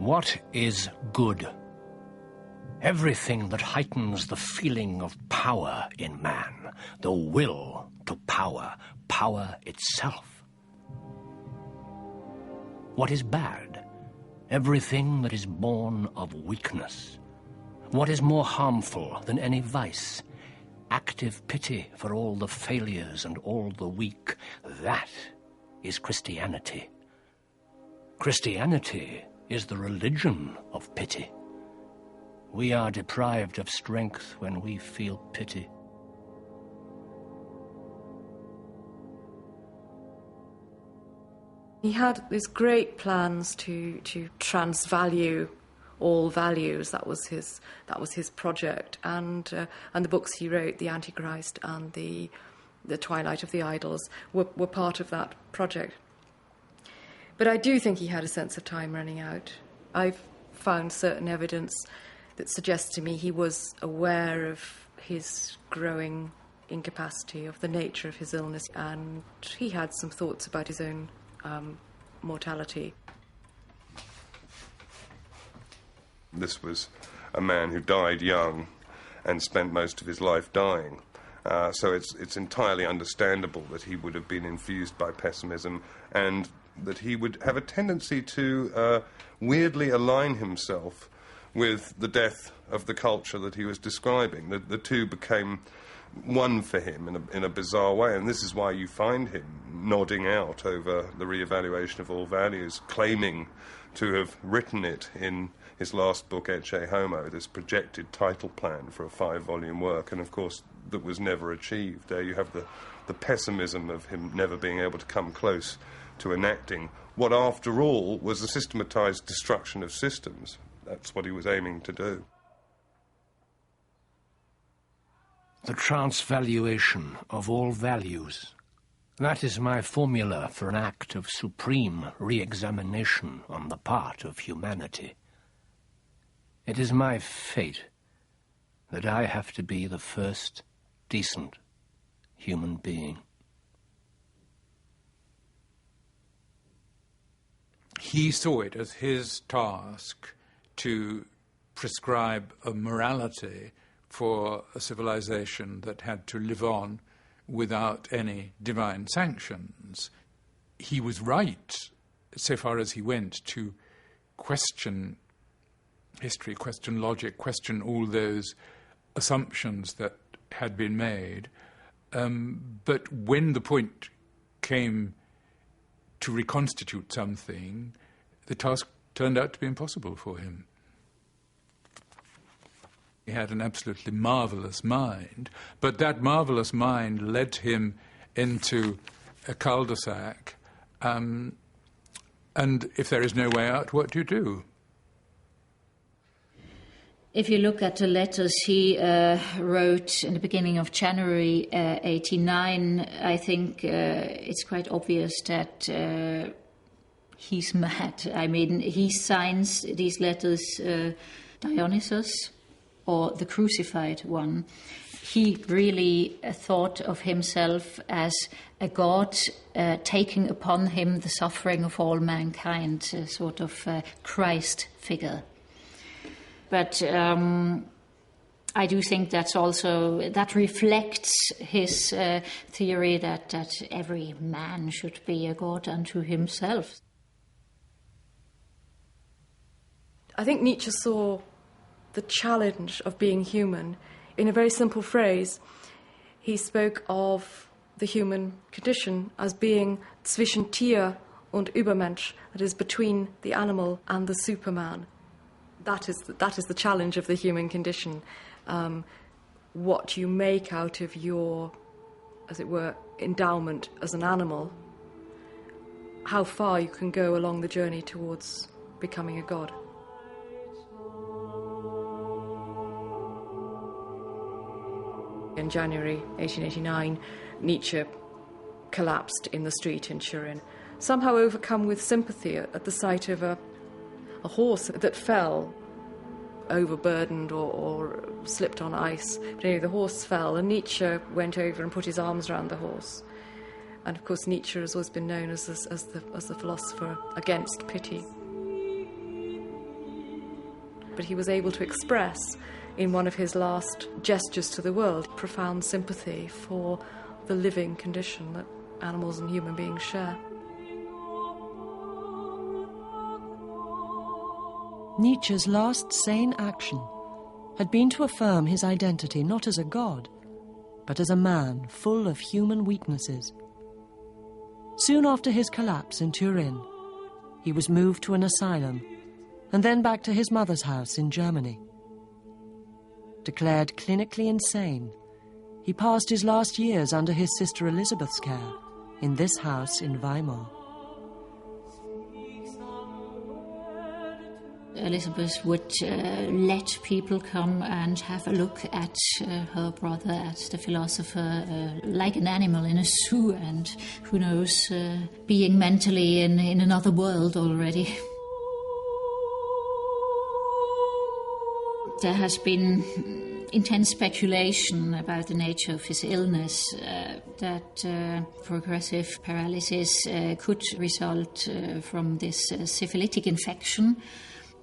What is good? Everything that heightens the feeling of power in man, the will to power, power itself. What is bad? Everything that is born of weakness. What is more harmful than any vice? Active pity for all the failures and all the weak. That is Christianity. Christianity is the religion of pity. We are deprived of strength when we feel pity. He had these great plans to transvalue all values. That was his project, and the books he wrote, The Antichrist and the Twilight of the Idols, were part of that project. But I do think he had a sense of time running out. I've found certain evidence that suggests to me he was aware of his growing incapacity, of the nature of his illness, and he had some thoughts about his own mortality. This was a man who died young and spent most of his life dying. So it's entirely understandable that he would have been infused by pessimism and that he would have a tendency to weirdly align himself with the death of the culture that he was describing. The two became one for him in a bizarre way, and this is why you find him nodding out over the re-evaluation of all values, claiming to have written it in his last book, Ecce Homo, this projected title plan for a 5-volume work, and of course that was never achieved. There you have the pessimism of him never being able to come close to enacting what, after all, was a systematized destruction of systems. That's what he was aiming to do. The transvaluation of all values. That is my formula for an act of supreme re-examination on the part of humanity. It is my fate that I have to be the first decent human being. He saw it as his task to prescribe a morality for a civilization that had to live on without any divine sanctions. He was right, so far as he went, to question history, question logic, question all those assumptions that had been made. But when the point came to reconstitute something, the task turned out to be impossible for him. He had an absolutely marvellous mind, but that marvellous mind led him into a cul-de-sac, and if there is no way out, what do you do? If you look at the letters he wrote in the beginning of January 1989, I think it's quite obvious that he's mad. I mean, he signs these letters Dionysus, or the crucified one. He really thought of himself as a god taking upon him the suffering of all mankind, a sort of Christ figure. But I do think that reflects his theory that every man should be a god unto himself. I think Nietzsche saw the challenge of being human in a very simple phrase. He spoke of the human condition as being zwischen Tier und Übermensch, that is, between the animal and the Superman. That is the challenge of the human condition. What you make out of your, as it were, endowment as an animal, how far you can go along the journey towards becoming a god. In January 1889, Nietzsche collapsed in the street in Turin, somehow overcome with sympathy at the sight of a horse that fell, overburdened or slipped on ice. But anyway, the horse fell, and Nietzsche went over and put his arms around the horse. And of course, Nietzsche has always been known as the philosopher against pity. but he was able to express in one of his last gestures to the world profound sympathy for the living condition that animals and human beings share. Nietzsche's last sane action had been to affirm his identity not as a god, but as a man full of human weaknesses. Soon after his collapse in Turin, he was moved to an asylum and then back to his mother's house in Germany. Declared clinically insane, he passed his last years under his sister Elizabeth's care in this house in Weimar. Elizabeth would let people come and have a look at her brother, at the philosopher, like an animal in a zoo, and who knows, being mentally in another world already. There has been intense speculation about the nature of his illness, that progressive paralysis could result from this syphilitic infection.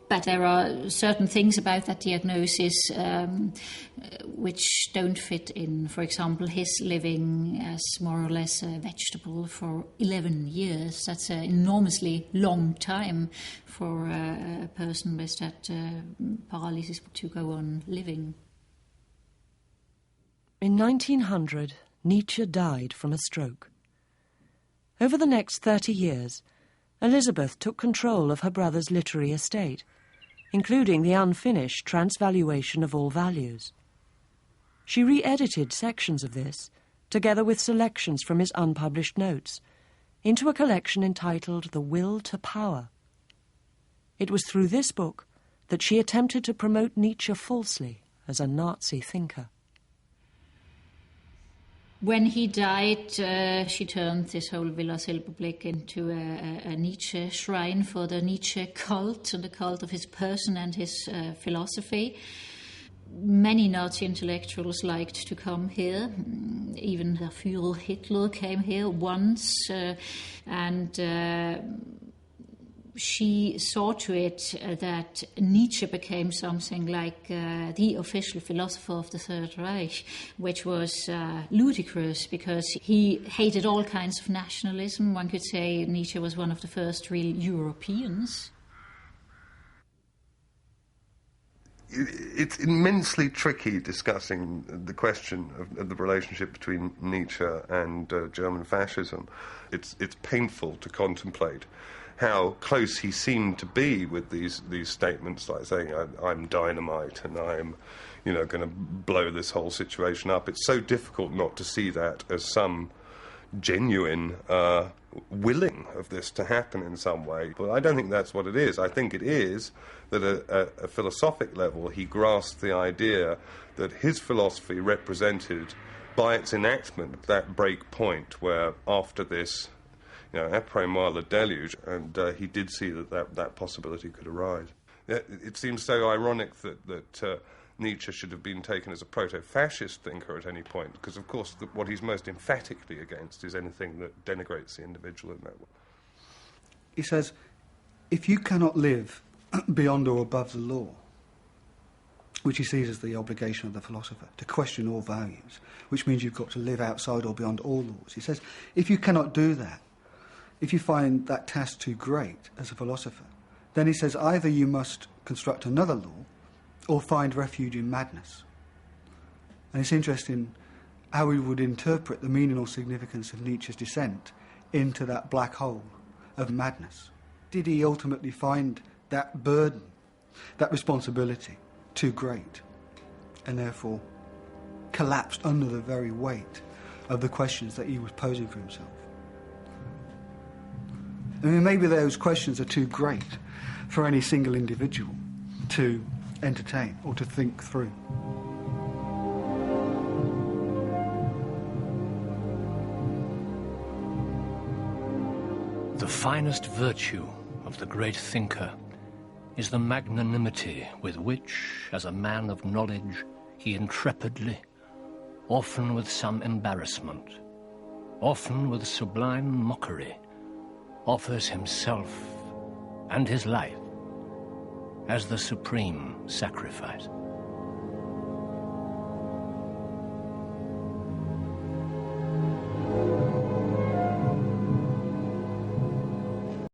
But there are certain things about that diagnosis which don't fit in. For example, his living as more or less a vegetable for 11 years. That's an enormously long time for a person with that paralysis to go on living. In 1900, Nietzsche died from a stroke. Over the next 30 years, Elizabeth took control of her brother's literary estate, including the unfinished Transvaluation of All Values. She re-edited sections of this, together with selections from his unpublished notes, into a collection entitled The Will to Power. It was through this book that she attempted to promote Nietzsche falsely as a Nazi thinker. When he died, she turned this whole Villa Silberblick into a Nietzsche shrine for the Nietzsche cult, and the cult of his person and his philosophy. Many Nazi intellectuals liked to come here. Even the Führer Hitler came here once, and she saw to it that Nietzsche became something like the official philosopher of the Third Reich, which was ludicrous because he hated all kinds of nationalism. One could say Nietzsche was one of the first real Europeans. It's immensely tricky discussing the question of the relationship between Nietzsche and German fascism. It's painful to contemplate how close he seemed to be with these statements, like saying, I'm dynamite and I'm, going to blow this whole situation up. It's so difficult not to see that as some genuine willing of this to happen in some way. But I don't think that's what it is. I think it is that at a philosophic level, he grasped the idea that his philosophy represented, by its enactment, that break point where after this, après-moi le déluge, and he did see that possibility could arise. It seems so ironic that Nietzsche should have been taken as a proto-fascist thinker at any point, because, of course, what he's most emphatically against is anything that denigrates the individual in that way. He says, if you cannot live beyond or above the law, which he sees as the obligation of the philosopher, to question all values, which means you've got to live outside or beyond all laws. He says, if you cannot do that, if you find that task too great as a philosopher, then he says either you must construct another law or find refuge in madness. And it's interesting how we would interpret the meaning or significance of Nietzsche's descent into that black hole of madness. Did he ultimately find that burden, that responsibility, too great, and therefore collapsed under the very weight of the questions that he was posing for himself? I mean, maybe those questions are too great for any single individual to entertain or to think through. The finest virtue of the great thinker is the magnanimity with which, as a man of knowledge, he intrepidly, often with some embarrassment, often with sublime mockery, offers himself and his life as the supreme sacrifice.